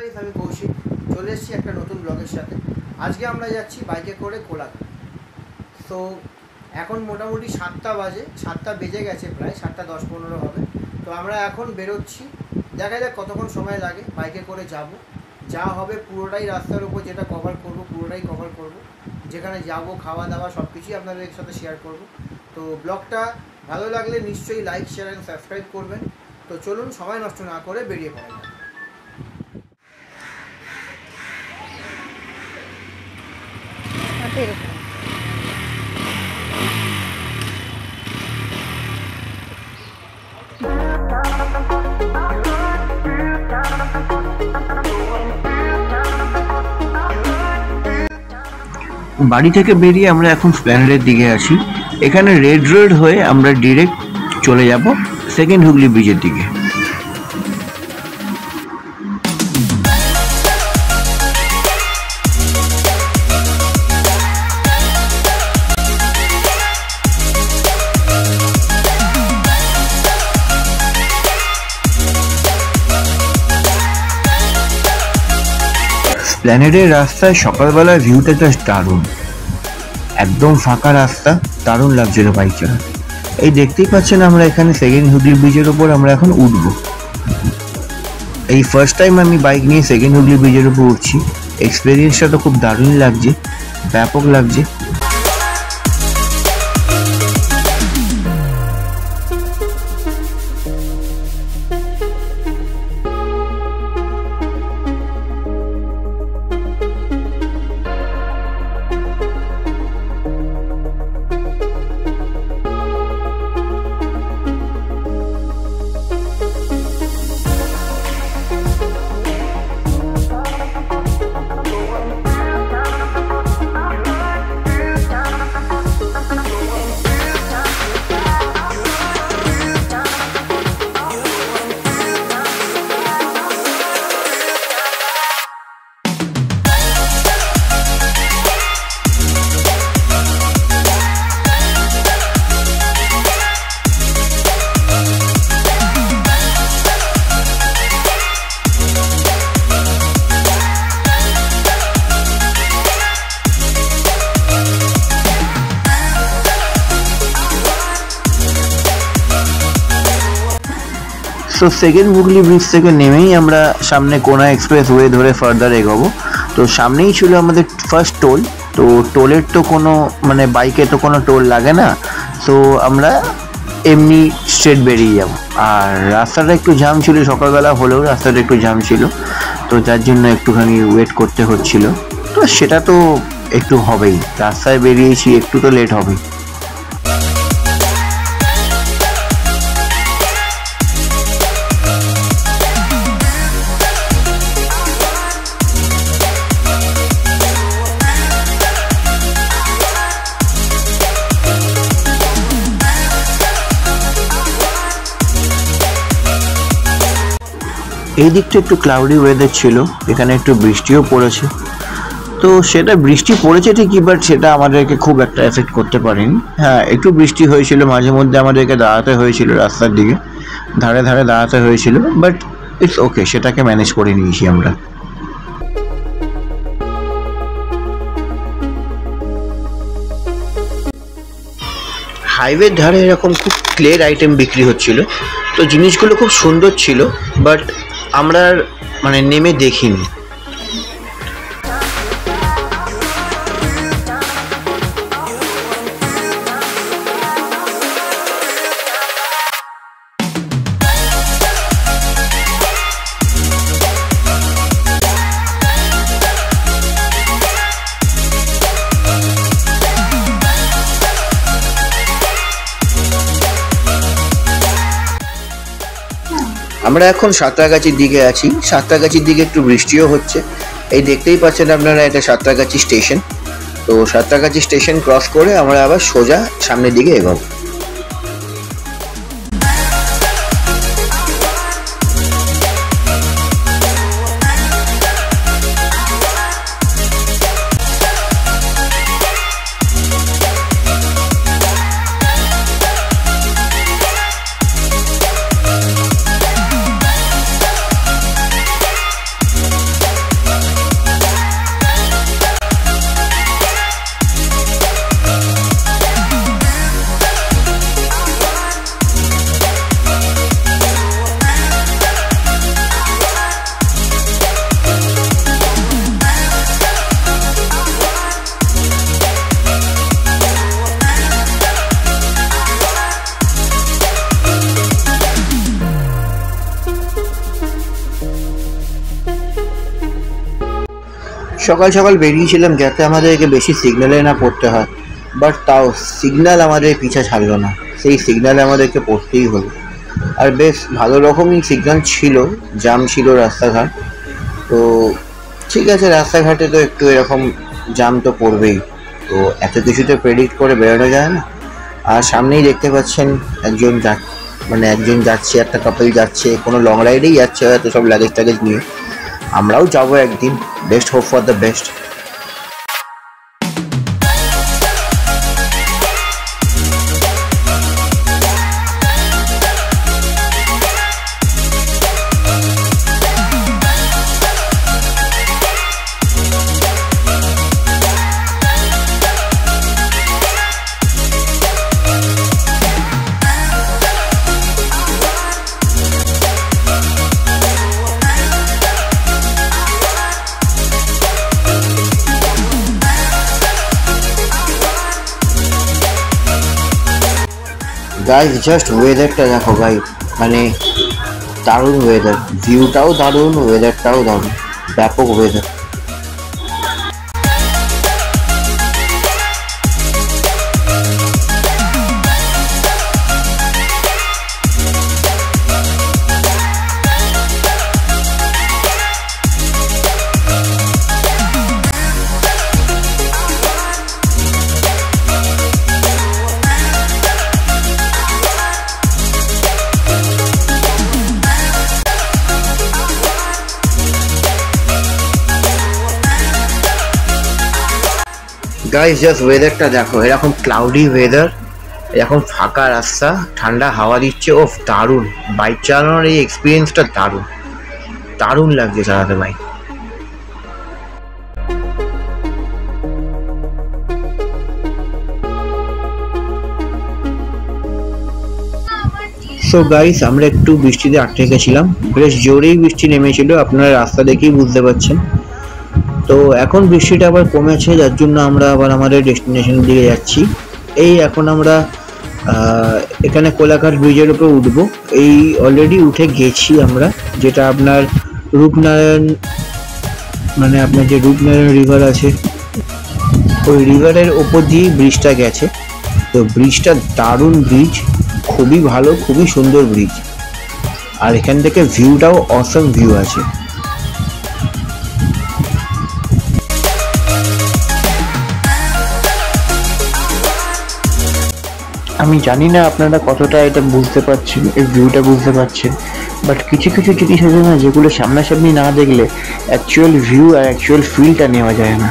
Guys, আমি কৌশিক চলে এসেছি একটা নতুন ব্লগের সাথে। আজকে আমরা যাচ্ছি বাইকে করে কোলাঘাট। তো এখন মোটামুটি 7টা বাজে, 7টা বেজে গেছে, প্রায় 7টা 10-15 হবে। তো আমরা এখন বেরোচ্ছি, দেখা যাক কতক্ষণ সময় লাগে। বাইকে করে যাব, যা হবে পুরোটাই রাস্তার উপর যেটা কভার করব, পুরোটাই কভার করব। যেখানে যাব, খাওয়া দাওয়া সব কিছুই আপনাদের সাথে শেয়ার করব। তো ব্লগটা ভালো লাগলে নিশ্চয়ই লাইক, শেয়ার অ্যান্ড সাবস্ক্রাইব করবেন। তো চলুন, সময় নষ্ট না করে বেরিয়ে পড়া যাক। বাড়ি থেকে বেরিয়ে আমরা এখন স্প্ল্যানেডের দিকে আসি। এখানে রেড রোড হয়ে আমরা ডিরেক্ট চলে যাব সেকেন্ড হুগলি ব্রিজের দিকে। স্প্ল্যানেডের রাস্তায় সকালবেলার ভিউটা জাস্ট দারুণ, একদম ফাঁকা রাস্তা, দারুণ লাগছিল বাইক চালাতে। এই দেখতেই পাচ্ছেন আমরা এখানে সেকেন্ড হুগলি ব্রিজের ওপর আমরা এখন উঠবো। এই ফার্স্ট টাইম আমি বাইক নিয়ে সেকেন্ড হুগলি ব্রিজের উপর উঠছি। এক্সপিরিয়েন্সটা তো খুব দারুণ লাগছে, ব্যাপক লাগছে। তো সেকেন্ড হুগলি ব্রিজ থেকে নেমেই আমরা সামনে কোনা এক্সপ্রেস ওয়ে ধরে ফার্দার এগোবো। তো সামনেই ছিল আমাদের ফার্স্ট টোল। তো টোলের তো কোনো বাইকে তো কোনো টোল লাগে না, তো আমরা এমনি স্ট্রেট বেরিয়ে যাব। আর রাস্তাটা একটু জাম ছিল, সকালবেলা হলেও রাস্তাটা একটু জাম ছিল, তো যার জন্য একটুখানি ওয়েট করতে হচ্ছিল। তো সেটা তো একটু হবেই, রাস্তায় বেরিয়েছি, একটু তো লেট হবেই। এই দিকটা একটু ক্লাউডি ওয়েদার ছিল, এখানে একটু বৃষ্টিও পড়েছে। তো সেটা বৃষ্টি পড়েছে ঠিকই, বাট সেটা আমাদেরকে খুব একটা এফেক্ট করতে পারেনি। হ্যাঁ, একটু বৃষ্টি হয়েছিল, মাঝে মধ্যে আমাদেরকে দাঁড়াতে হয়েছিল, রাস্তার দিকে ধারে ধারে দাঁড়াতে হয়েছিল, বাট ইটস ওকে, সেটাকে ম্যানেজ করে নিয়েছি আমরা। হাইওয়ের ধারে এরকম খুব ক্লের আইটেম বিক্রি হচ্ছিল, তো জিনিসগুলো খুব সুন্দর ছিল, বাট আমরা নেমে দেখিনি। আমরা এখন সাঁতরাগাছির দিকে আছি। সাঁতরাগাছির দিকে একটু বৃষ্টিও হচ্ছে। এই দেখতেই পাচ্ছেন আপনারা, এটা সাঁতরাগাছি স্টেশন। তো সাঁতরাগাছি স্টেশন ক্রস করে আমরা আবার সোজা সামনের দিকে এগোবো। সকাল সকাল বেরিয়েছিলাম যাতে আমাদেরকে বেশি সিগন্যালে না পড়তে হয়, বাট তাও সিগন্যাল আমাদের পিছা ছাড়লো না, সেই সিগন্যালে আমাদেরকে পড়তেই হলো। আর বেশ ভালো রকমই সিগন্যাল ছিল, জ্যাম ছিল রাস্তাঘাট। তো ঠিক আছে, রাস্তাঘাটে তো একটু এরকম জ্যাম তো পড়বেই, তো এত কিছু তো প্রেডিক্ট করে বেরোনো যায় না। আর সামনেই দেখতে পাচ্ছেন একজন যাচ্ছে, একটা কাপল যাচ্ছে, কোনো লং রাইডেই যাচ্ছে হয়তো, সব লাগেজ টাগেজ নিয়ে। আমরাও যাবো একদিন, best hope for the best. Guys just ওয়েদারটা দেখো ভাই, মানে দারুণ ওয়েদার, ভিউটাও দারুণ, ওয়েদারটাও দারুণ, ব্যাপক ওয়েদার। গাইজ জাস্ট ওয়েদারটা দেখো, এরকম ক্লাউডি ওয়েদার, এরকম ফাঁকা রাস্তা, ঠান্ডা হাওয়া দিচ্ছে, ওফ দারুণ। বাইক চালানোর এই এক্সপিরিয়েন্সটা দারুণ, দারুণ লাগছে চালাতে বাইক। সো গাইস, আমরা একটু বৃষ্টিতে আটকে গেছিলাম, বেশ জোরেই বৃষ্টি নেমেছিল, আপনারা রাস্তা দেখেই বুঝতে পারছেন। তো এখন বৃষ্টিটা আবার কমেছে, যার জন্য আমরা আবার আমাদের ডেস্টিনেশন দিকে যাচ্ছি। এই এখন আমরা এখানে কোলাঘাট ব্রিজের উপর উঠবো, এই অলরেডি উঠে গেছি আমরা, যেটা আপনার রূপনারায়ণ, মানে আপনার যে রূপনারায়ণ রিভার আছে, ওই রিভারের ওপর দিয়েই ব্রিজটা গেছে। তো ব্রিজটা দারুণ ব্রিজ, খুবই ভালো, খুবই সুন্দর ব্রিজ, আর এখান থেকে ভিউটাও অসম ভিউ আছে। আমি জানি না আপনারা কতটা এটা বুঝতে পারছেন, এই ভিউটা বুঝতে পারছেন, বাট কিছু কিছু জিনিস আছে না, যেগুলো সামনাসামনি না দেখলে অ্যাকচুয়াল ভিউ আর অ্যাকচুয়াল ফিলটা নেওয়া যায় না।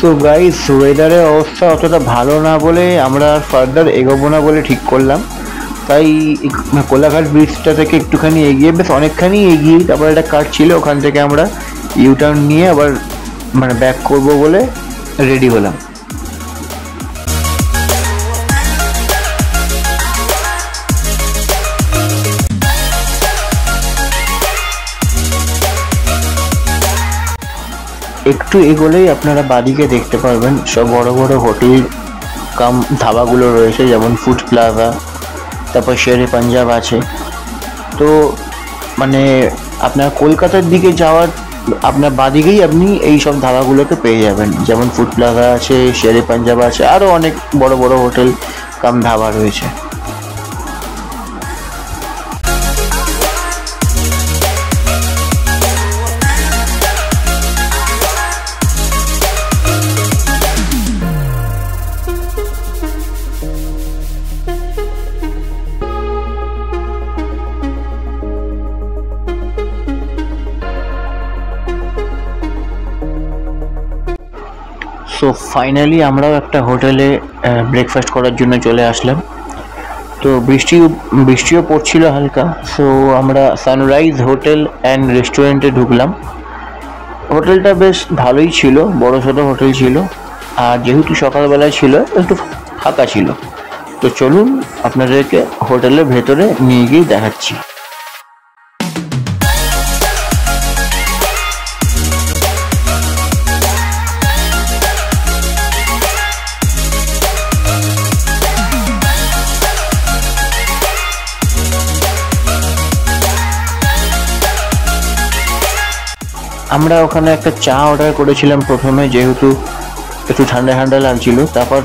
সো গাইস, ওয়েদারের অবস্থা অতটা ভালো না বলে আমরা আর ফার্দার এগোবো না বলে ঠিক করলাম। তাই কোলাঘাট ব্রিজটা থেকে একটুখানি এগিয়ে, বেশ অনেকখানি এগিয়ে, তারপর একটা কাট ছিল, ওখান থেকে আমরা ইউটার্ন নিয়ে আবার মানে ব্যাক করবো বলে রেডি হলাম। একটু এগোলেই আপনারা বাদিকে দেখতে পারবেন সব বড় বড় হোটেল কাম ধাবাগুলো রয়েছে, যেমন ফুড প্লাজা, তারপর শেরে পাঞ্জাব আছে। তো মানে আপনার কলকাতার দিকে যাওয়ার আপনার বাদিকেই আপনি এই সব ধাবাগুলোকে পেয়ে যাবেন, যেমন ফুড প্লাজা আছে, শেরে পাঞ্জাব আছে, আরও অনেক বড় বড় হোটেল কাম ধাবা রয়েছে। সো ফাইনালি আমরাও একটা হোটেলে ব্রেকফাস্ট করার জন্য চলে আসলাম। তো বৃষ্টিও পড়ছিল হালকা। সো আমরা সানরাইজ হোটেল অ্যান্ড রেস্টুরেন্টে ঢুকলাম। হোটেলটা বেশ ভালোই ছিল, বড়সড় হোটেল ছিল, আর যেহেতু সকালবেলায় ছিল একটু ফাঁকা ছিল। তো চলুন আপনাদেরকে হোটেলের ভেতরে নিয়ে গিয়ে দেখাচ্ছি। আমরা ওখানে একটা চা অর্ডার করেছিলাম প্রথমে, যেহেতু একটু ঠান্ডা ঠান্ডা লাগছিল। তারপর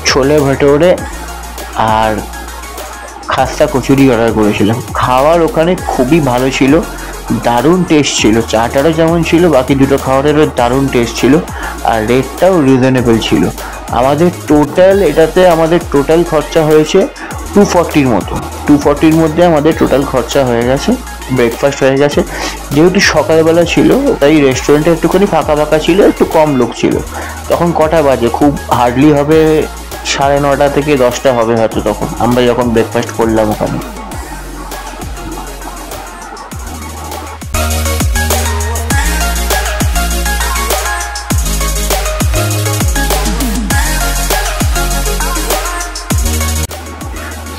ছোলে ভটোরে আর খাস্তা কচুরি অর্ডার করেছিলাম। খাওয়ার ওখানে খুবই ভালো ছিল, দারুণ টেস্ট ছিল। চাটারও যেমন ছিল, বাকি দুটো খাবারেরও দারুণ টেস্ট ছিল, আর রেটটাও রিজনেবল ছিল। আমাদের টোটাল খরচা হয়েছে 240-র মতো। 240-র মধ্যে আমাদের টোটাল খরচা হয়ে গেছে, ব্রেকফাস্ট হয়ে গেছে। যেহেতু সকালবেলা ছিল তাই রেস্টুরেন্টটা একটুখানি ফাঁকা ফাঁকা ছিল, একটু কম লোক ছিল। তখন কটা বাজে, খুব হার্ডলি হবে 9:30 থেকে 10টা হবে হয়তো তখন আমরা যখন ব্রেকফাস্ট করলাম ওখানে।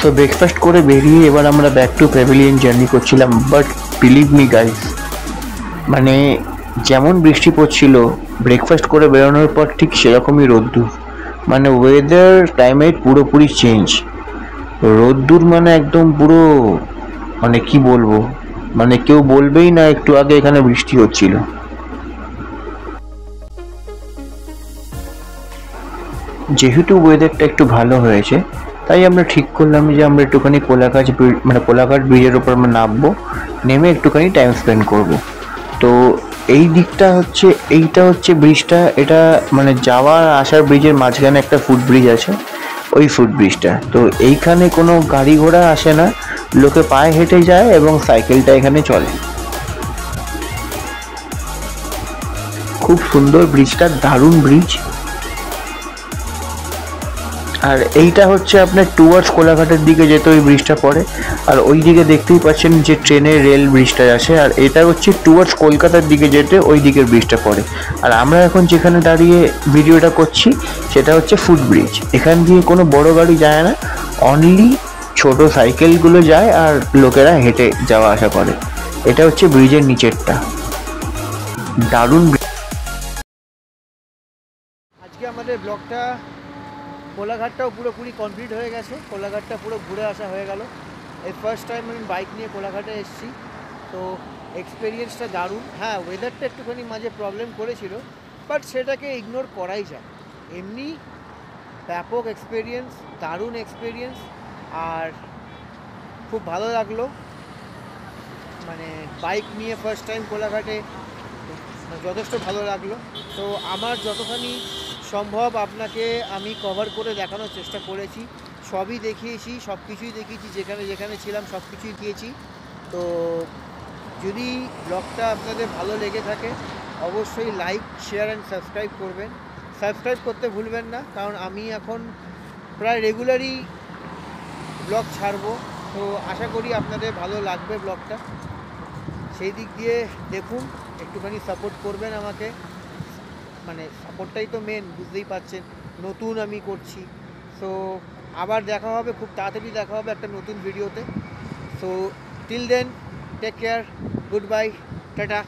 তো ব্রেকফাস্ট করে বেরিয়ে এবার আমরা ব্যাক টু প্যাভিলিয়ন জার্নি করছিলাম। বাট বিলিভ মি গাইস, মানে যেমন বৃষ্টি পড়ছিল ব্রেকফাস্ট করে বেরোনোর পর ঠিক সেরকমই রোদ্দুর। মানে ওয়েদার ক্লাইমেট পুরোপুরি চেঞ্জ। রোদ্দুর মানে একদম পুরো, মানে কি বলবো, মানে কেউ বলবেই না একটু আগে এখানে বৃষ্টি হচ্ছিল। যেহেতু ওয়েদারটা একটু ভালো হয়েছে তাই আমরা ঠিক করলাম যে আমরা একটুখানি কোলাঘাট ব্রিজের ওপর আমরা নামবো, নেমে একটুখানি টাইম স্পেন্ড করব। তো এইটা হচ্ছে ব্রিজটা। এটা মানে যাওয়া আসার ব্রিজের মাঝখানে একটা ফুট ব্রিজ আছে, ওই ফুট ব্রিজটা। তো এইখানে কোনো গাড়ি ঘোড়া আসে না, লোকে পায়ে হেঁটে যায় এবং সাইকেলটা এখানে চলে। খুব সুন্দর ব্রিজটা, দারুণ ব্রিজ। আর এইটা হচ্ছে আপনার টুয়ার্ডস কোলাঘাটের দিকে যেতে ওই ব্রিজটা পড়ে, আর ওই দিকে দেখতেই পাচ্ছেন যে ট্রেনের রেল ব্রিজটা আছে, আর এটা হচ্ছে টুয়ার্ডস কলকাতার দিকে যেতে ওই দিকের ব্রিজটা পড়ে। আর আমরা এখন যেখানে দাঁড়িয়ে ভিডিওটা করছি সেটা হচ্ছে ফুট ব্রিজ। এখান দিয়ে কোনো বড় গাড়ি যায় না, অনলি ছোট সাইকেলগুলো যায় আর লোকেরা হেঁটে যাওয়া আসা করে। এটা হচ্ছে ব্রিজের নিচেরটা, দারুণ। আজকে আমাদের ব্লগটা কোলাঘাটটাও পুরোপুরি কমপ্লিট হয়ে গেছে। কোলাঘাটটা পুরো ঘুরে আসা হয়ে গেল। এই ফার্স্ট টাইম আমি বাইক নিয়ে কোলাঘাটে এসেছি, তো এক্সপিরিয়েন্সটা দারুণ। হ্যাঁ, ওয়েদারটা একটুখানি মাঝে প্রবলেম করেছিল, বাট সেটাকে ইগনোর করাই যায়। এমনি ব্যাপক এক্সপিরিয়েন্স, দারুণ এক্সপিরিয়েন্স, আর খুব ভালো লাগলো। মানে বাইক নিয়ে ফার্স্ট টাইম কোলাঘাটে যথেষ্ট ভালো লাগলো। তো আমার যতখানি সম্ভব আপনাকে আমি কভার করে দেখানোর চেষ্টা করেছি, সবই দেখিয়েছি, সব কিছুই দেখিয়েছি, যেখানে যেখানে ছিলাম সব কিছুই দিয়েছি। তো যদি ব্লগটা আপনাদের ভালো লেগে থাকে অবশ্যই লাইক, শেয়ার অ্যান্ড সাবস্ক্রাইব করবেন। সাবস্ক্রাইব করতে ভুলবেন না, কারণ আমি এখন প্রায় রেগুলারই ব্লগ ছাড়বো। তো আশা করি আপনাদের ভালো লাগবে ব্লগটা। সেই দিক দিয়ে দেখুন, একটুখানি সাপোর্ট করবেন আমাকে। মানে সাপোর্টটাই তো মেন, বুঝতেই পারছেন, নতুন আমি করছি। সো আবার দেখা হবে, খুব তাড়াতাড়ি দেখা হবে একটা নতুন ভিডিওতে। So till then, take care, good bye, tata.